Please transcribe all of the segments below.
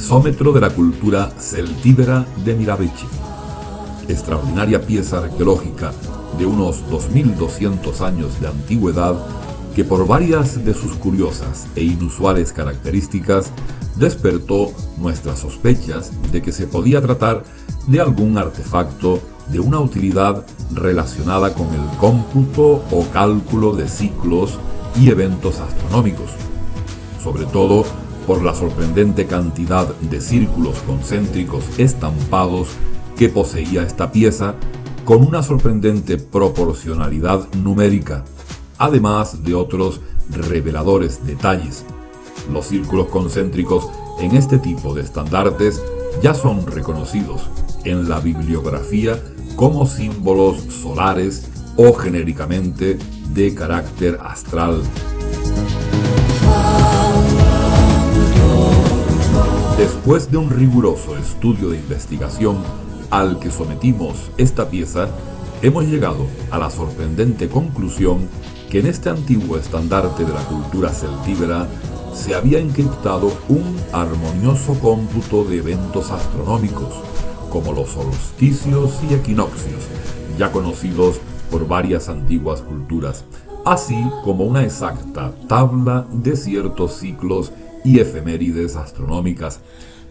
Pulsómetro de la cultura celtíbera de Mirabeche. Extraordinaria pieza arqueológica de unos 2200 años de antigüedad que por varias de sus curiosas e inusuales características despertó nuestras sospechas de que se podía tratar de algún artefacto de una utilidad relacionada con el cómputo o cálculo de ciclos y eventos astronómicos, sobre todo por la sorprendente cantidad de círculos concéntricos estampados que poseía esta pieza, con una sorprendente proporcionalidad numérica, además de otros reveladores detalles. Los círculos concéntricos en este tipo de estandartes ya son reconocidos en la bibliografía como símbolos solares o genéricamente de carácter astral. Después de un riguroso estudio de investigación al que sometimos esta pieza, hemos llegado a la sorprendente conclusión que en este antiguo estandarte de la cultura celtíbera se había encriptado un armonioso cómputo de eventos astronómicos, como los solsticios y equinoccios, ya conocidos por varias antiguas culturas, así como una exacta tabla de ciertos ciclos y efemérides astronómicas,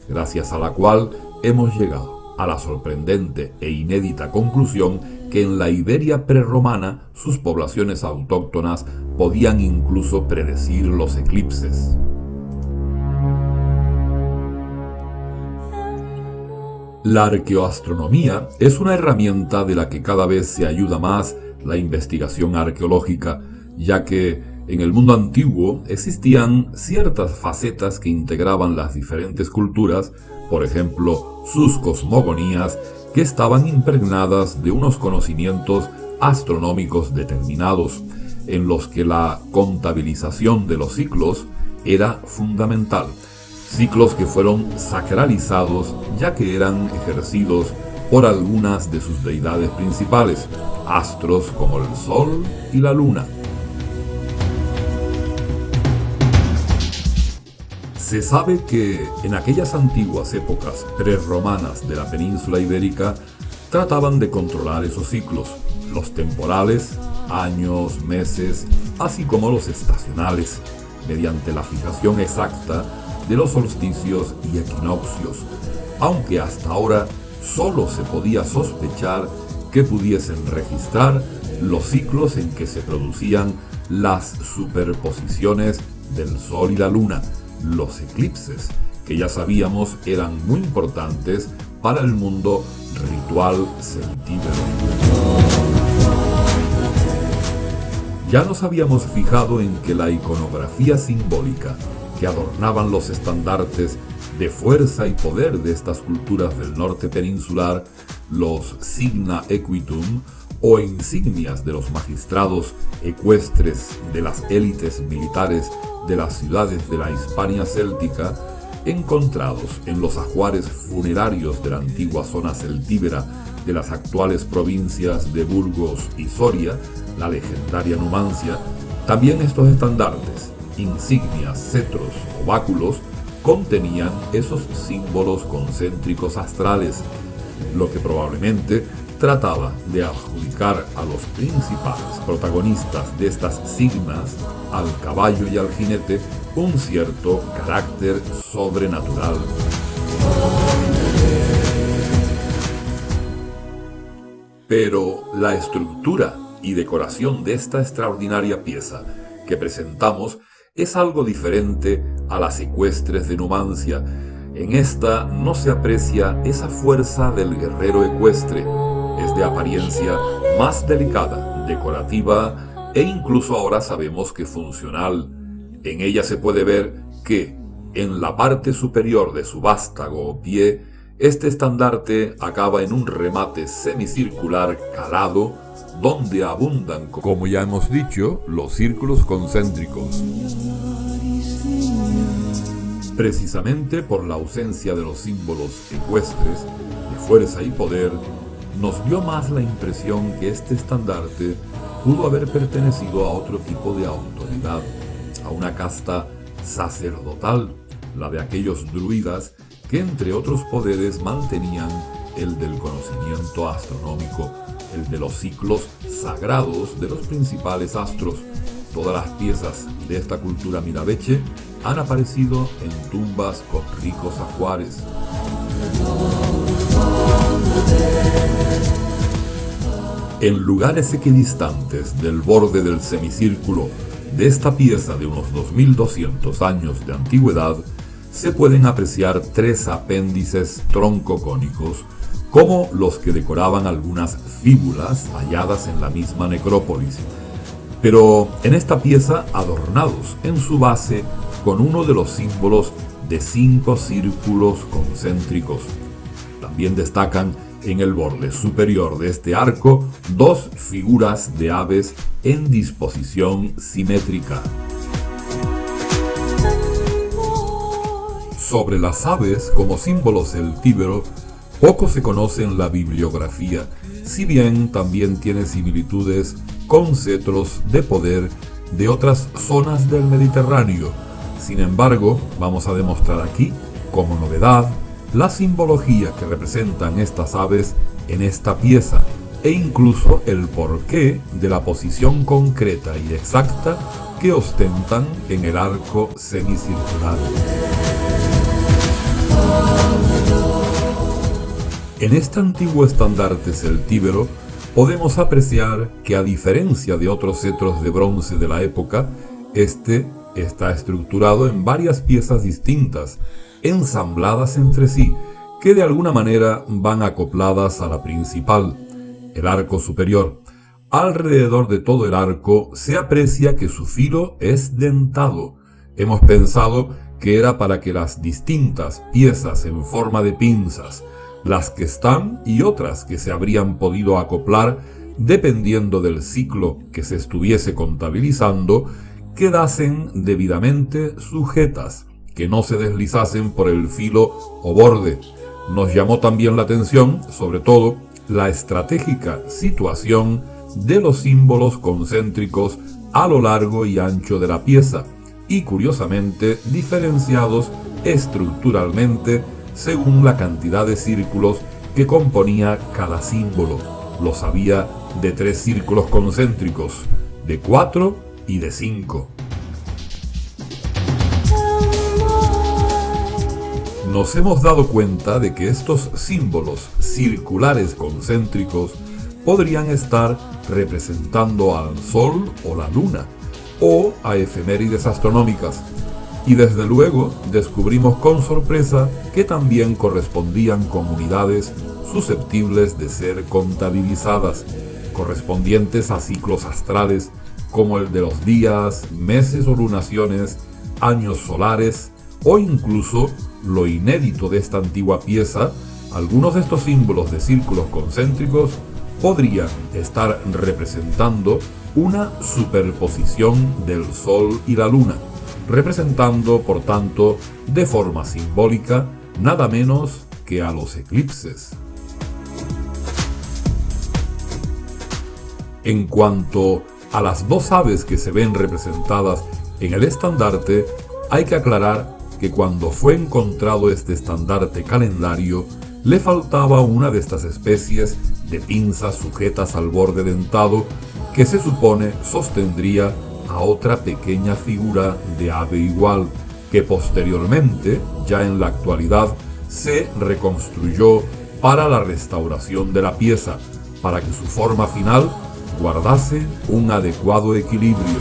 gracias a la cual hemos llegado a la sorprendente e inédita conclusión que en la Iberia prerromana sus poblaciones autóctonas podían incluso predecir los eclipses. La arqueoastronomía es una herramienta de la que cada vez se ayuda más la investigación arqueológica, ya que en el mundo antiguo existían ciertas facetas que integraban las diferentes culturas, por ejemplo, sus cosmogonías, que estaban impregnadas de unos conocimientos astronómicos determinados, en los que la contabilización de los ciclos era fundamental. Ciclos que fueron sacralizados ya que eran ejercidos por algunas de sus deidades principales, astros como el Sol y la Luna. Se sabe que en aquellas antiguas épocas prerromanas de la península ibérica trataban de controlar esos ciclos, los temporales, años, meses, así como los estacionales, mediante la fijación exacta de los solsticios y equinoccios, aunque hasta ahora solo se podía sospechar que pudiesen registrar los ciclos en que se producían las superposiciones del Sol y la Luna, los eclipses, que ya sabíamos eran muy importantes para el mundo ritual celtíbero. Ya nos habíamos fijado en que la iconografía simbólica que adornaban los estandartes de fuerza y poder de estas culturas del norte peninsular, los signa equitum o insignias de los magistrados ecuestres de las élites militares de las ciudades de la Hispania céltica, encontrados en los ajuares funerarios de la antigua zona celtíbera de las actuales provincias de Burgos y Soria, la legendaria Numancia, también estos estandartes, insignias, cetros o báculos, contenían esos símbolos concéntricos astrales, lo que probablemente trataba de adjudicar a los principales protagonistas de estas signas, al caballo y al jinete, un cierto carácter sobrenatural. Pero la estructura y decoración de esta extraordinaria pieza que presentamos es algo diferente a las ecuestres de Numancia. En esta no se aprecia esa fuerza del guerrero ecuestre, es de apariencia más delicada, decorativa e incluso ahora sabemos que funcional. En ella se puede ver que, en la parte superior de su vástago o pie, este estandarte acaba en un remate semicircular calado, donde abundan, como ya hemos dicho, los círculos concéntricos. Precisamente por la ausencia de los símbolos ecuestres, de fuerza y poder, nos dio más la impresión que este estandarte pudo haber pertenecido a otro tipo de autoridad, a una casta sacerdotal, la de aquellos druidas que entre otros poderes mantenían el del conocimiento astronómico, el de los ciclos sagrados de los principales astros. Todas las piezas de esta cultura mirabeche han aparecido en tumbas con ricos ajuares. En lugares equidistantes del borde del semicírculo de esta pieza de unos 2200 años de antigüedad, se pueden apreciar 3 apéndices troncocónicos, como los que decoraban algunas fíbulas halladas en la misma necrópolis, pero en esta pieza adornados en su base con uno de los símbolos de 5 círculos concéntricos. También destacan en el borde superior de este arco 2 figuras de aves en disposición simétrica. Sobre las aves como símbolo celtíbero, poco se conoce en la bibliografía, si bien también tiene similitudes con cetros de poder de otras zonas del Mediterráneo. Sin embargo, vamos a demostrar aquí, como novedad, la simbología que representan estas aves en esta pieza e incluso el porqué de la posición concreta y exacta que ostentan en el arco semicircular. En este antiguo estandarte celtíbero podemos apreciar que, a diferencia de otros cetros de bronce de la época, este está estructurado en varias piezas distintas, ensambladas entre sí, que de alguna manera van acopladas a la principal, el arco superior. Alrededor de todo el arco se aprecia que su filo es dentado. Hemos pensado que era para que las distintas piezas en forma de pinzas, las que están y otras que se habrían podido acoplar dependiendo del ciclo que se estuviese contabilizando, quedasen debidamente sujetas, que no se deslizasen por el filo o borde. Nos llamó también la atención, sobre todo, la estratégica situación de los símbolos concéntricos a lo largo y ancho de la pieza, y curiosamente diferenciados estructuralmente según la cantidad de círculos que componía cada símbolo. Los había de 3 círculos concéntricos, de 4 y de 5. Nos hemos dado cuenta de que estos símbolos circulares concéntricos podrían estar representando al Sol o la Luna, o a efemérides astronómicas, y desde luego descubrimos con sorpresa que también correspondían con unidades susceptibles de ser contabilizadas, correspondientes a ciclos astrales como el de los días, meses o lunaciones, años solares, o incluso, lo inédito de esta antigua pieza, algunos de estos símbolos de círculos concéntricos podrían estar representando una superposición del Sol y la Luna, representando, por tanto, de forma simbólica, nada menos que a los eclipses. En cuanto a las 2 aves que se ven representadas en el estandarte, hay que aclarar que cuando fue encontrado este estandarte calendario, le faltaba una de estas especies de pinzas sujetas al borde dentado que se supone sostendría a otra pequeña figura de ave igual, que posteriormente, ya en la actualidad, se reconstruyó para la restauración de la pieza, para que su forma final guardase un adecuado equilibrio.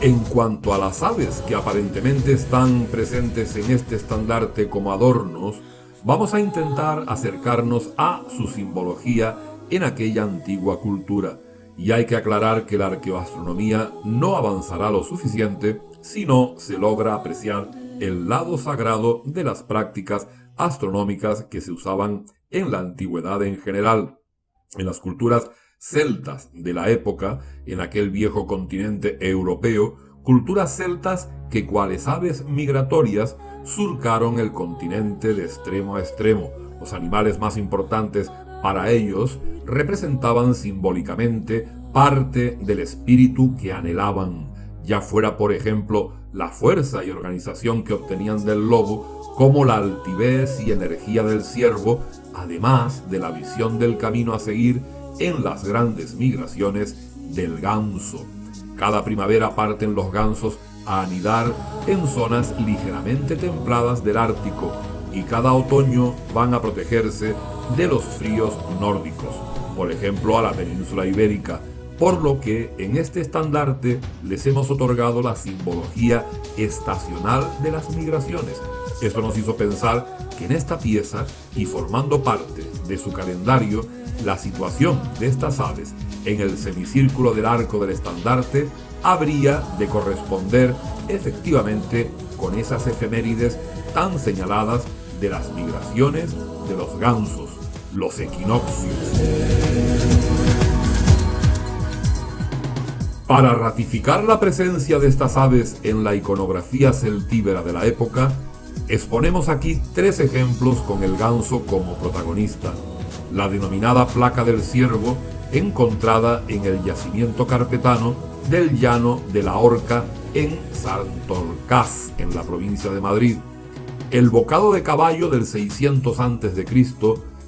En cuanto a las aves que aparentemente están presentes en este estandarte como adornos, vamos a intentar acercarnos a su simbología en aquella antigua cultura, y hay que aclarar que la arqueoastronomía no avanzará lo suficiente si no se logra apreciar el lado sagrado de las prácticas astronómicas que se usaban en la antigüedad en general. En las culturas celtas de la época, en aquel viejo continente europeo, culturas celtas que, cuales aves migratorias, surcaron el continente de extremo a extremo. Los animales más importantes para ellos representaban simbólicamente parte del espíritu que anhelaban, ya fuera por ejemplo la fuerza y organización que obtenían del lobo, como la altivez y energía del ciervo, además de la visión del camino a seguir en las grandes migraciones del ganso. Cada primavera parten los gansos a anidar en zonas ligeramente templadas del Ártico y cada otoño van a protegerse de los fríos nórdicos, por ejemplo a la península ibérica, por lo que en este estandarte les hemos otorgado la simbología estacional de las migraciones. Esto nos hizo pensar que en esta pieza, y formando parte de su calendario, la situación de estas aves en el semicírculo del arco del estandarte habría de corresponder efectivamente con esas efemérides tan señaladas de las migraciones de los gansos, los equinoccios. Para ratificar la presencia de estas aves en la iconografía celtíbera de la época, exponemos aquí 3 ejemplos con el ganso como protagonista. La denominada placa del ciervo, encontrada en el yacimiento carpetano del llano de la Horca en Santorcaz, en la provincia de Madrid. El bocado de caballo del 600 a.C.,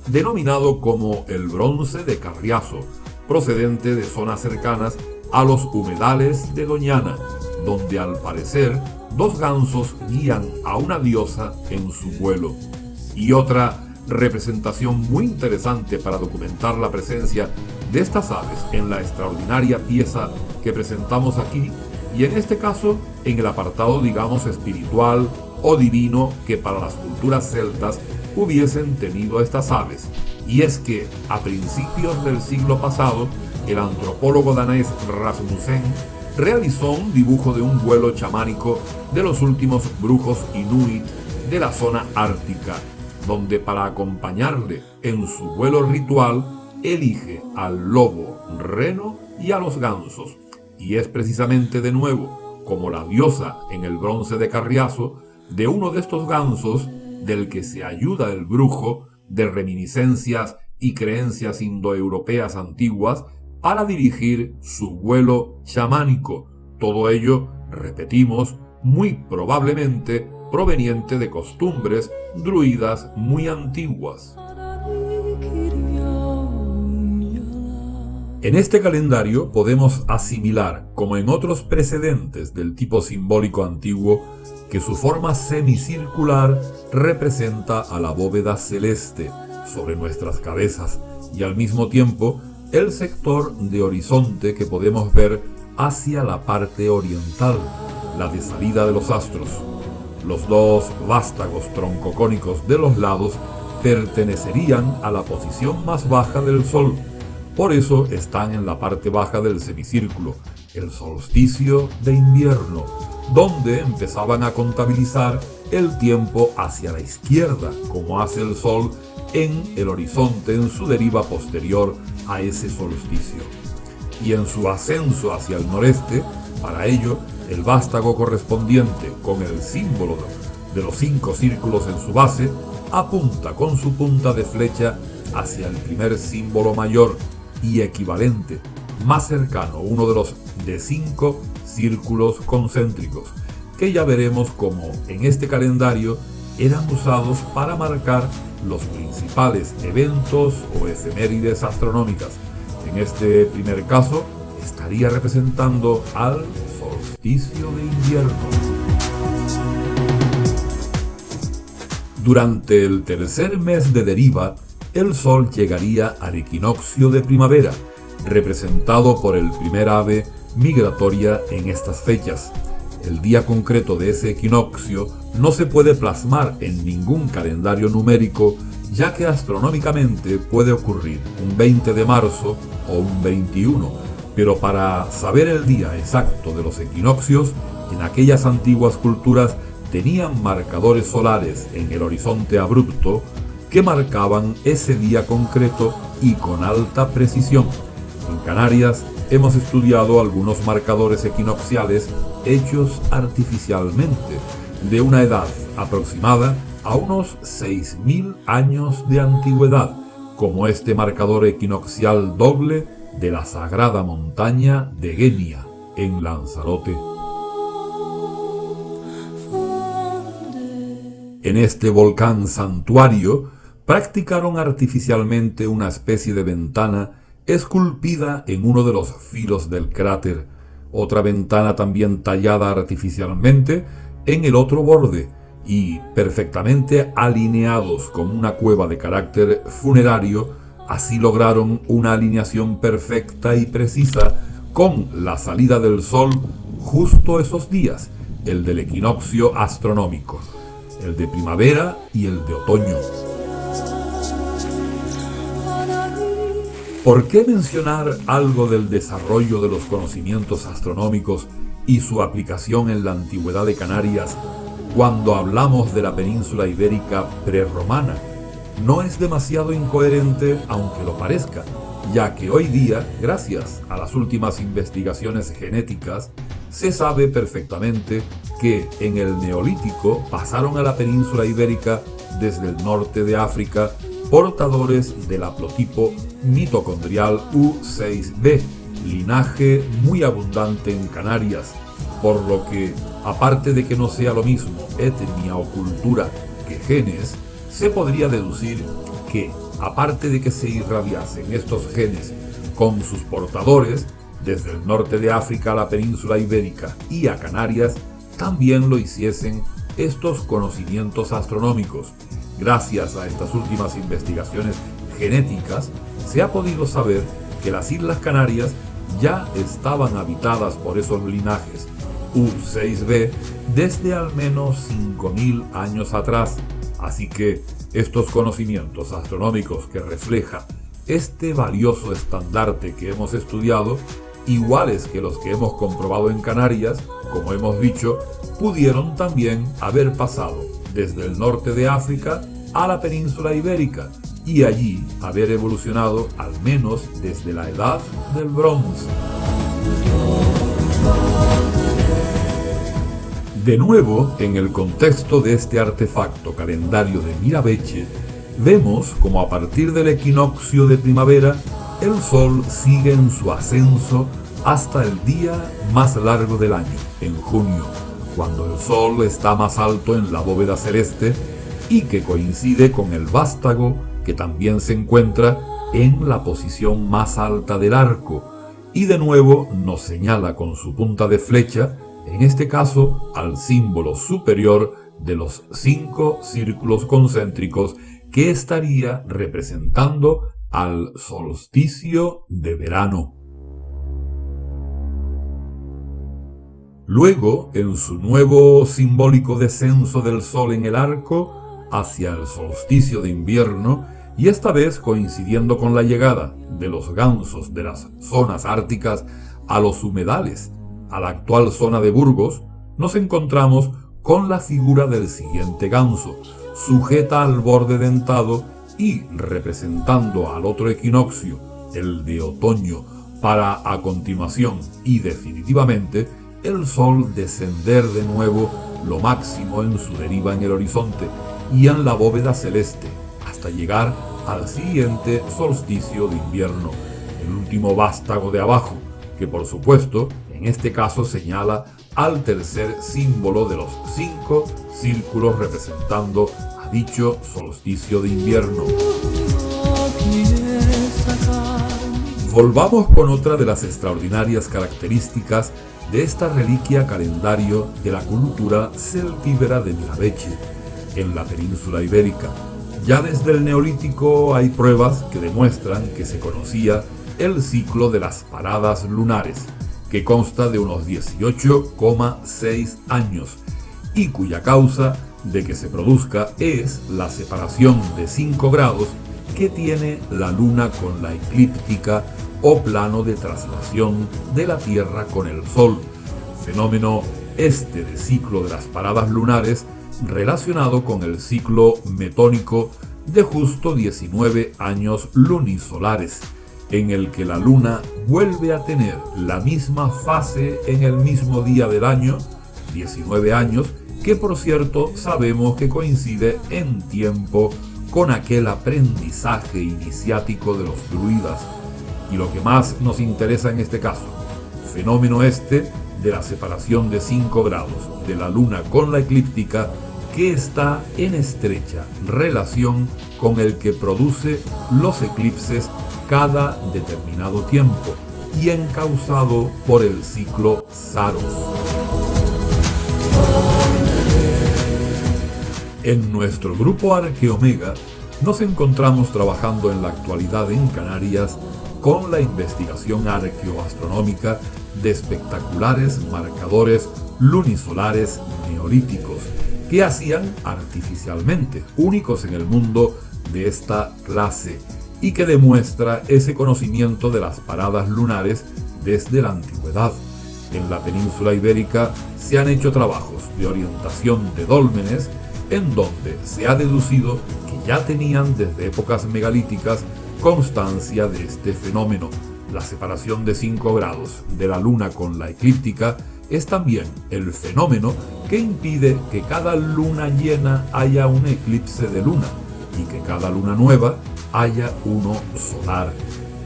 denominado como el bronce de Carriazo, procedente de zonas cercanas a los humedales de Doñana, donde al parecer 2 gansos guían a una diosa en su vuelo. Y otra representación muy interesante para documentar la presencia de estas aves en la extraordinaria pieza que presentamos aquí, y en este caso en el apartado digamos espiritual o divino que para las culturas celtas hubiesen tenido estas aves. Y es que a principios del siglo pasado, el antropólogo danés Rasmussen realizó un dibujo de un vuelo chamánico de los últimos brujos inuit de la zona ártica, donde para acompañarle en su vuelo ritual elige al lobo, reno y a los gansos. Y es precisamente de nuevo, como la diosa en el bronce de Carriazo, de uno de estos gansos del que se ayuda el brujo de reminiscencias y creencias indoeuropeas antiguas para dirigir su vuelo chamánico. Todo ello, repetimos, muy probablemente proveniente de costumbres druidas muy antiguas. En este calendario podemos asimilar, como en otros precedentes del tipo simbólico antiguo, que su forma semicircular representa a la bóveda celeste sobre nuestras cabezas y al mismo tiempo el sector de horizonte que podemos ver hacia la parte oriental, la de salida de los astros. Los 2 vástagos troncocónicos de los lados pertenecerían a la posición más baja del Sol. Por eso están en la parte baja del semicírculo, el solsticio de invierno, donde empezaban a contabilizar el tiempo hacia la izquierda, como hace el Sol en el horizonte en su deriva posterior a ese solsticio. Y en su ascenso hacia el noreste, para ello, el vástago correspondiente con el símbolo de los 5 círculos en su base, apunta con su punta de flecha hacia el primer símbolo mayor y equivalente, más cercano, uno de los de 5 círculos concéntricos, que ya veremos cómo en este calendario eran usados para marcar los principales eventos o efemérides astronómicas. En este primer caso, estaría representando al solsticio de invierno. Durante el tercer mes de deriva, el Sol llegaría al equinoccio de primavera, representado por el primer ave migratoria en estas fechas. El día concreto de ese equinoccio no se puede plasmar en ningún calendario numérico, ya que astronómicamente puede ocurrir un 20 de marzo o un 21, pero para saber el día exacto de los equinoccios, en aquellas antiguas culturas tenían marcadores solares en el horizonte abrupto que marcaban ese día concreto y con alta precisión. En Canarias hemos estudiado algunos marcadores equinocciales hechos artificialmente, de una edad aproximada a unos 6.000 años de antigüedad, como este marcador equinoccial doble de la sagrada montaña de Guenia, en Lanzarote. En este volcán santuario practicaron artificialmente una especie de ventana esculpida en uno de los filos del cráter, otra ventana también tallada artificialmente en el otro borde y perfectamente alineados con una cueva de carácter funerario. Así lograron una alineación perfecta y precisa con la salida del sol justo esos días, el del equinoccio astronómico, el de primavera y el de otoño. ¿Por qué mencionar algo del desarrollo de los conocimientos astronómicos y su aplicación en la antigüedad de Canarias cuando hablamos de la península ibérica prerromana? No es demasiado incoherente, aunque lo parezca, ya que hoy día, gracias a las últimas investigaciones genéticas, se sabe perfectamente que en el Neolítico pasaron a la península ibérica desde el norte de África portadores del haplotipo mitocondrial U6b, linaje muy abundante en Canarias, por lo que, aparte de que no sea lo mismo etnia o cultura que genes, se podría deducir que, aparte de que se irradiasen estos genes con sus portadores, desde el norte de África a la península ibérica y a Canarias, también lo hiciesen estos conocimientos astronómicos. Gracias a estas últimas investigaciones genéticas, se ha podido saber que las Islas Canarias ya estaban habitadas por esos linajes U6b desde al menos 5.000 años atrás. Así que estos conocimientos astronómicos que refleja este valioso estandarte que hemos estudiado, iguales que los que hemos comprobado en Canarias, como hemos dicho, pudieron también haber pasado desde el norte de África a la península ibérica y allí haber evolucionado al menos desde la edad del bronce. De nuevo, en el contexto de este artefacto calendario de Mirabeche, vemos como a partir del equinoccio de primavera, el sol sigue en su ascenso hasta el día más largo del año, en junio, cuando el sol está más alto en la bóveda celeste y que coincide con el vástago, que también se encuentra en la posición más alta del arco, y de nuevo nos señala con su punta de flecha, en este caso al símbolo superior de los 5 círculos concéntricos que estaría representando al solsticio de verano. Luego, en su nuevo simbólico descenso del sol en el arco hacia el solsticio de invierno, y esta vez coincidiendo con la llegada de los gansos de las zonas árticas a los humedales, a la actual zona de Burgos, nos encontramos con la figura del siguiente ganso, sujeta al borde dentado y representando al otro equinoccio, el de otoño, para a continuación y definitivamente el sol descender de nuevo lo máximo en su deriva en el horizonte y en la bóveda celeste, hasta llegar al siguiente solsticio de invierno, el último vástago de abajo, que por supuesto en este caso señala al tercer símbolo de los 5 círculos representando a dicho solsticio de invierno. Volvamos con otra de las extraordinarias características de esta reliquia calendario de la cultura celtíbera de Mirabeche, en la península ibérica. Ya desde el Neolítico hay pruebas que demuestran que se conocía el ciclo de las paradas lunares, que consta de unos 18,6 años y cuya causa de que se produzca es la separación de 5 grados que tiene la Luna con la eclíptica o plano de traslación de la Tierra con el Sol, fenómeno este de ciclo de las paradas lunares relacionado con el ciclo metónico de justo 19 años lunisolares, en el que la Luna vuelve a tener la misma fase en el mismo día del año, 19 años, que por cierto sabemos que coincide en tiempo con aquel aprendizaje iniciático de los druidas. Y lo que más nos interesa en este caso, fenómeno este de la separación de 5 grados de la Luna con la eclíptica, que está en estrecha relación con el que produce los eclipses cada determinado tiempo y encauzado por el ciclo Saros. En nuestro grupo Arqueomega nos encontramos trabajando en la actualidad en Canarias con la investigación arqueoastronómica de espectaculares marcadores lunisolares neolíticos que hacían artificialmente, únicos en el mundo de esta clase, y que demuestra ese conocimiento de las paradas lunares desde la antigüedad. En la península ibérica se han hecho trabajos de orientación de dólmenes en donde se ha deducido que ya tenían desde épocas megalíticas constancia de este fenómeno. La separación de 5 grados de la luna con la eclíptica es también el fenómeno que impide que cada luna llena haya un eclipse de luna y que cada luna nueva haya uno solar,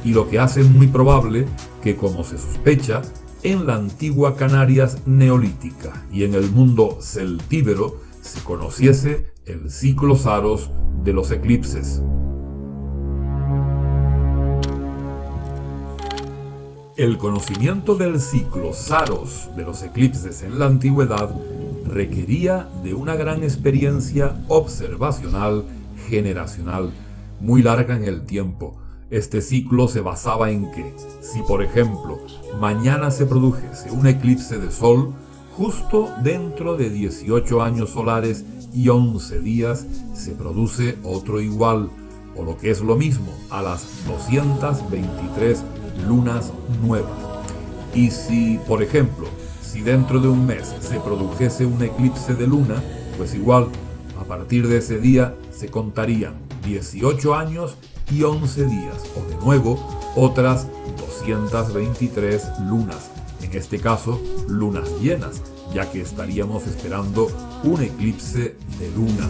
y lo que hace muy probable que, como se sospecha, en la antigua Canarias neolítica y en el mundo celtíbero se conociese el ciclo Saros de los eclipses. El conocimiento del ciclo Saros de los eclipses en la antigüedad requería de una gran experiencia observacional generacional, muy larga en el tiempo. Este ciclo se basaba en que, si por ejemplo mañana se produjese un eclipse de sol, justo dentro de 18 años solares y 11 días se produce otro igual, o lo que es lo mismo, a las 223 lunas nuevas. Y si, por ejemplo, si dentro de un mes se produjese un eclipse de luna, pues igual, a partir de ese día se contarían 18 años y 11 días, o de nuevo, otras 223 lunas. En este caso, lunas llenas, ya que estaríamos esperando un eclipse de luna.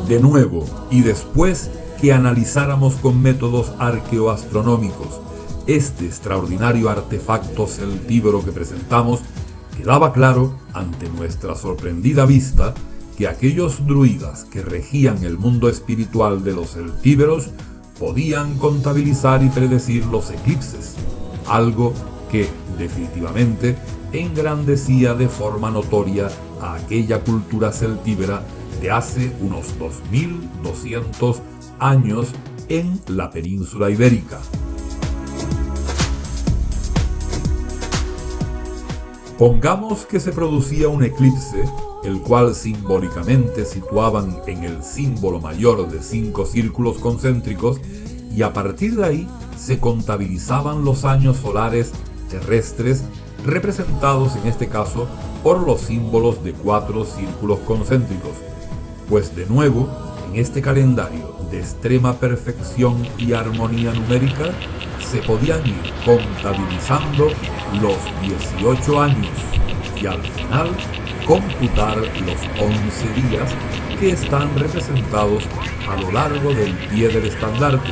De nuevo, y después que analizáramos con métodos arqueoastronómicos este extraordinario artefacto celtíbero que presentamos, quedaba claro ante nuestra sorprendida vista que aquellos druidas que regían el mundo espiritual de los celtíberos podían contabilizar y predecir los eclipses, algo que definitivamente engrandecía de forma notoria a aquella cultura celtíbera de hace unos 2200 años en la península ibérica. Pongamos que se producía un eclipse, el cual simbólicamente situaban en el símbolo mayor de 5 círculos concéntricos, y a partir de ahí se contabilizaban los años solares terrestres, representados en este caso por los símbolos de 4 círculos concéntricos. Pues de nuevo, en este calendario de extrema perfección y armonía numérica, se podían ir contabilizando los 18 años y al final computar los 11 días que están representados a lo largo del pie del estandarte,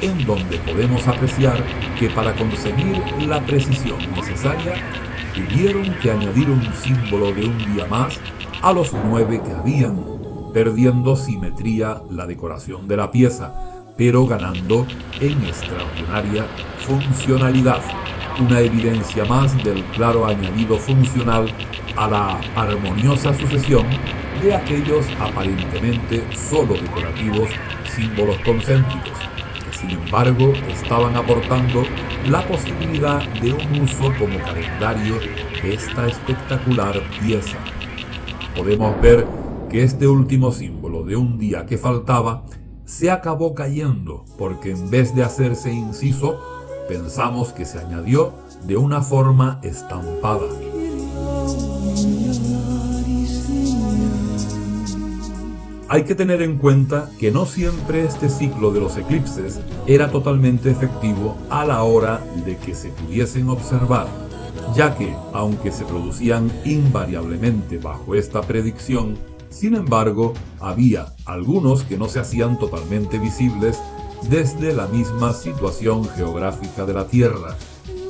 en donde podemos apreciar que para conseguir la precisión necesaria tuvieron que añadir un símbolo de un día más a los 9 que habían, perdiendo simetría la decoración de la pieza, pero ganando en extraordinaria funcionalidad, una evidencia más del claro añadido funcional a la armoniosa sucesión de aquellos aparentemente solo decorativos símbolos concéntricos, que sin embargo estaban aportando la posibilidad de un uso como calendario de esta espectacular pieza. Podemos ver que este último símbolo de un día que faltaba se acabó cayendo porque en vez de hacerse inciso, pensamos que se añadió de una forma estampada. Hay que tener en cuenta que no siempre este ciclo de los eclipses era totalmente efectivo a la hora de que se pudiesen observar, ya que, aunque se producían invariablemente bajo esta predicción, sin embargo, había algunos que no se hacían totalmente visibles desde la misma situación geográfica de la Tierra.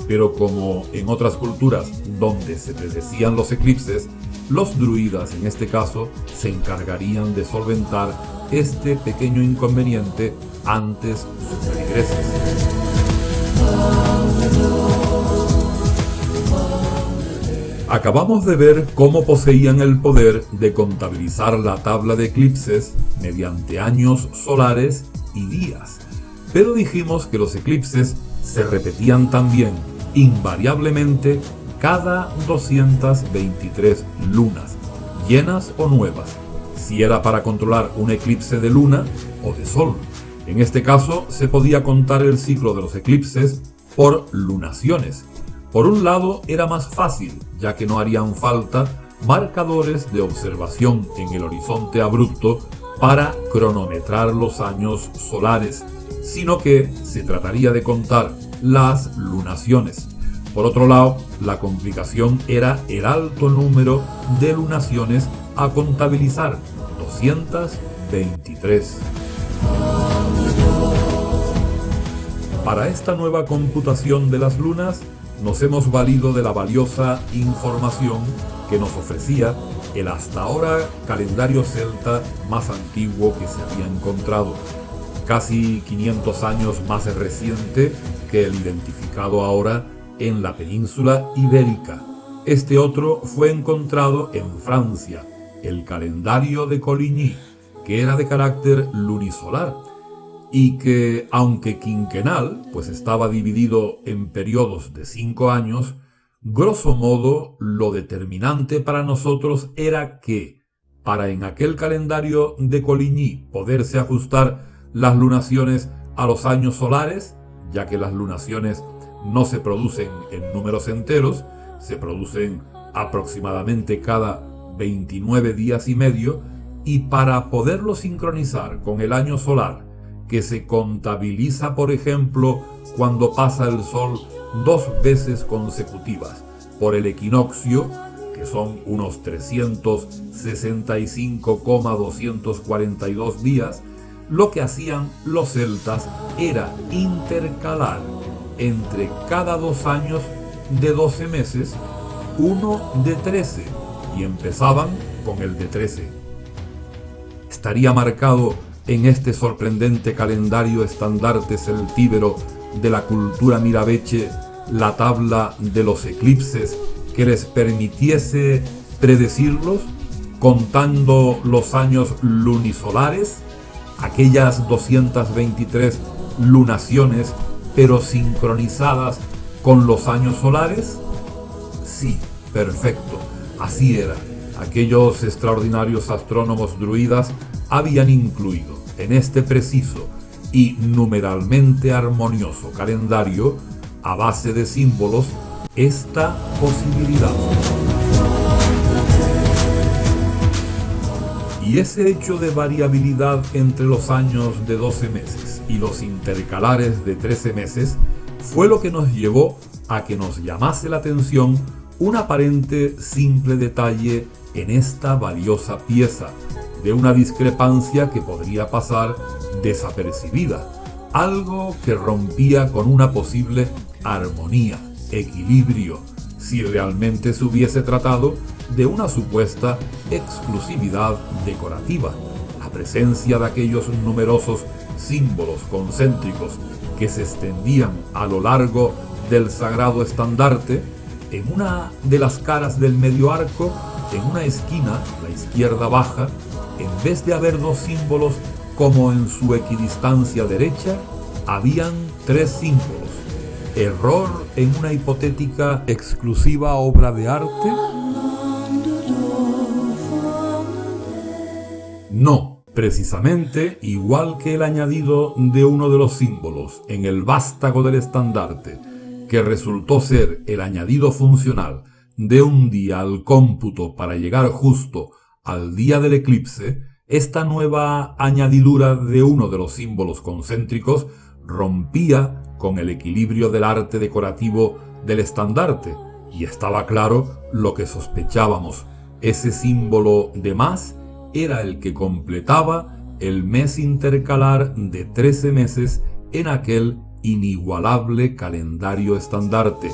Pero como en otras culturas donde se predecían los eclipses, los druidas en este caso se encargarían de solventar este pequeño inconveniente antes sus feligreses. Acabamos de ver cómo poseían el poder de contabilizar la tabla de eclipses mediante años solares y días. Pero dijimos que los eclipses se repetían también, invariablemente, cada 223 lunas, llenas o nuevas, si era para controlar un eclipse de luna o de sol. En este caso, se podía contar el ciclo de los eclipses por lunaciones. Por un lado, era más fácil, ya que no harían falta marcadores de observación en el horizonte abrupto para cronometrar los años solares, sino que se trataría de contar las lunaciones. Por otro lado, la complicación era el alto número de lunaciones a contabilizar, 223. Para esta nueva computación de las lunas, nos hemos valido de la valiosa información que nos ofrecía el hasta ahora calendario celta más antiguo que se había encontrado, casi 500 años más reciente que el identificado ahora en la península ibérica. Este otro fue encontrado en Francia, el calendario de Coligny, que era de carácter lunisolar y que, aunque quinquenal, pues estaba dividido en periodos de 5 años, grosso modo lo determinante para nosotros era que, para en aquel calendario de Coligny poderse ajustar las lunaciones a los años solares, ya que las lunaciones no se producen en números enteros, se producen aproximadamente cada 29 días y medio, y para poderlo sincronizar con el año solar, que se contabiliza, por ejemplo, cuando pasa el Sol 2 veces consecutivas por el equinoccio, que son unos 365,242 días, lo que hacían los celtas era intercalar entre cada 2 años de 12 meses uno de 13 y empezaban con el de 13. Estaría marcado en este sorprendente calendario estandarte celtíbero de la cultura mirabeche la tabla de los eclipses que les permitiese predecirlos, contando los años lunisolares, aquellas 223 lunaciones, pero sincronizadas con los años solares. Sí, perfecto, así era. Aquellos extraordinarios astrónomos druidas habían incluido en este preciso y numeralmente armonioso calendario, a base de símbolos, esta posibilidad. Y ese hecho de variabilidad entre los años de 12 meses y los intercalares de 13 meses fue lo que nos llevó a que nos llamase la atención un aparente simple detalle en esta valiosa pieza, de una discrepancia que podría pasar desapercibida, algo que rompía con una posible armonía, equilibrio, si realmente se hubiese tratado de una supuesta exclusividad decorativa. La presencia de aquellos numerosos símbolos concéntricos que se extendían a lo largo del sagrado estandarte, en una de las caras del medio arco, en una esquina, la izquierda baja, en vez de haber 2 símbolos como en su equidistancia derecha, habían 3 símbolos. ¿Error en una hipotética exclusiva obra de arte? No, precisamente igual que el añadido de uno de los símbolos en el vástago del estandarte, que resultó ser el añadido funcional de un día al cómputo para llegar justo al día del eclipse, esta nueva añadidura de uno de los símbolos concéntricos rompía con el equilibrio del arte decorativo del estandarte, y estaba claro lo que sospechábamos: ese símbolo de más era el que completaba el mes intercalar de 13 meses en aquel inigualable calendario estandarte,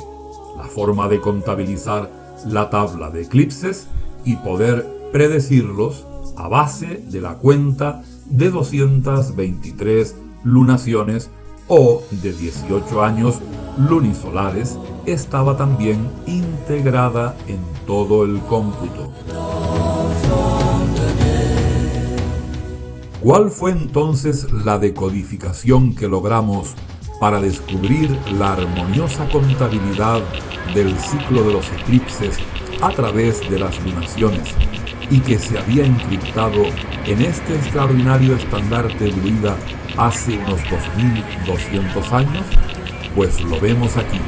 la forma de contabilizar la tabla de eclipses y poder predecirlos a base de la cuenta de 223 lunaciones o de 18 años lunisolares estaba también integrada en todo el cómputo. ¿Cuál fue entonces la decodificación que logramos para descubrir la armoniosa contabilidad del ciclo de los eclipses a través de las lunaciones y que se había encriptado en este extraordinario estandarte druida hace unos 2200 años? Pues lo vemos aquí,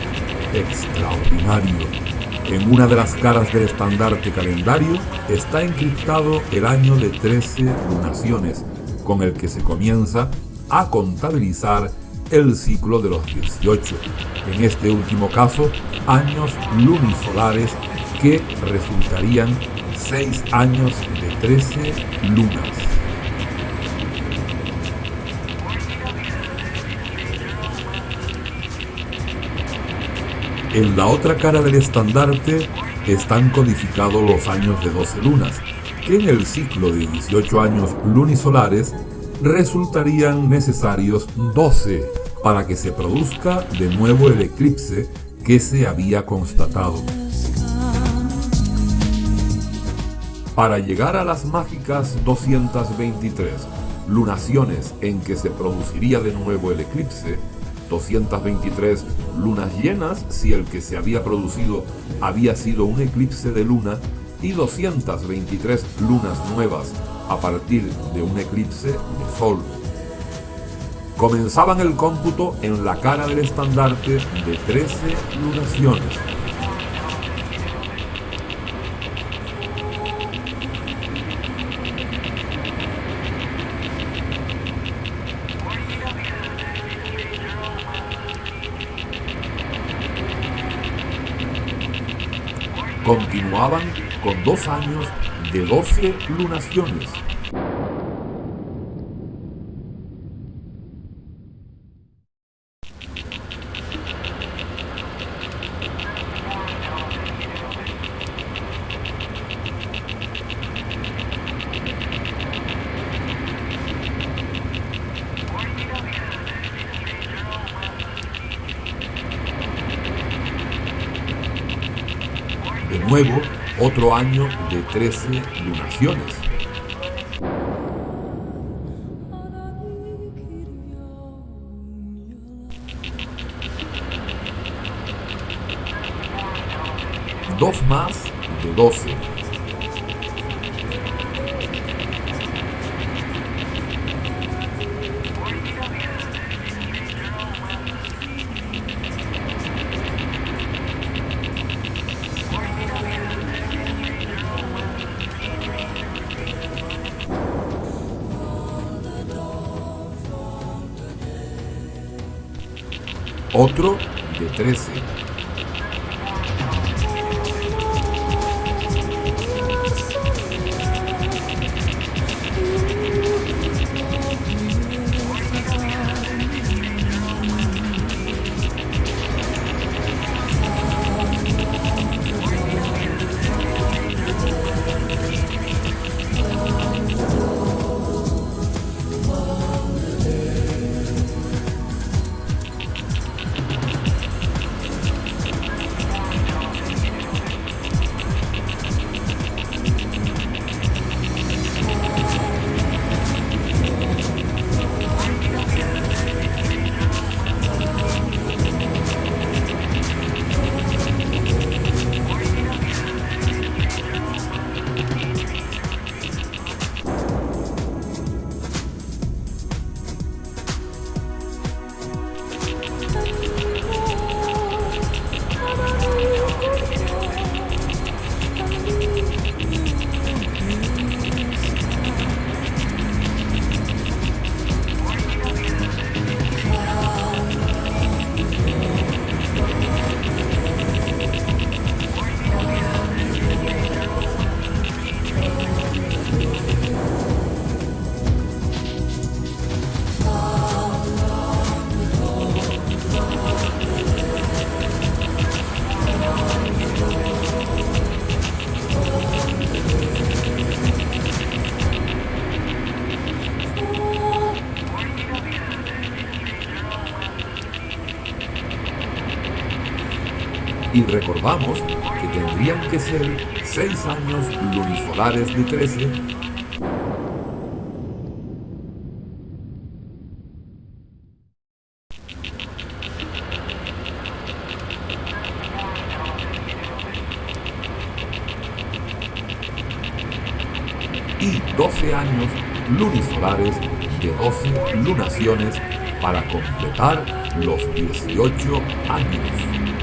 extraordinario. En una de las caras del estandarte calendario está encriptado el año de 13 lunaciones, con el que se comienza a contabilizar el ciclo de los 18, en este último caso, años lunisolares que resultarían 6 años de 13 lunas. En la otra cara del estandarte están codificados los años de 12 lunas, que en el ciclo de 18 años lunisolares resultarían necesarios 12 para que se produzca de nuevo el eclipse que se había constatado. Para llegar a las mágicas 223 lunaciones en que se produciría de nuevo el eclipse, 223 lunas llenas si el que se había producido había sido un eclipse de luna y 223 lunas nuevas a partir de un eclipse de sol. Comenzaban el cómputo en la cara del estandarte de 13 lunaciones. Continuaban con 2 años de 12 lunaciones. De nuevo, otro año de 13 lunaciones. Dos más de 12. Otro de 13. recordamos que tendrían que ser 6 años lunisolares de 13. Y 12 años lunisolares de 12 lunaciones para completar los 18 años.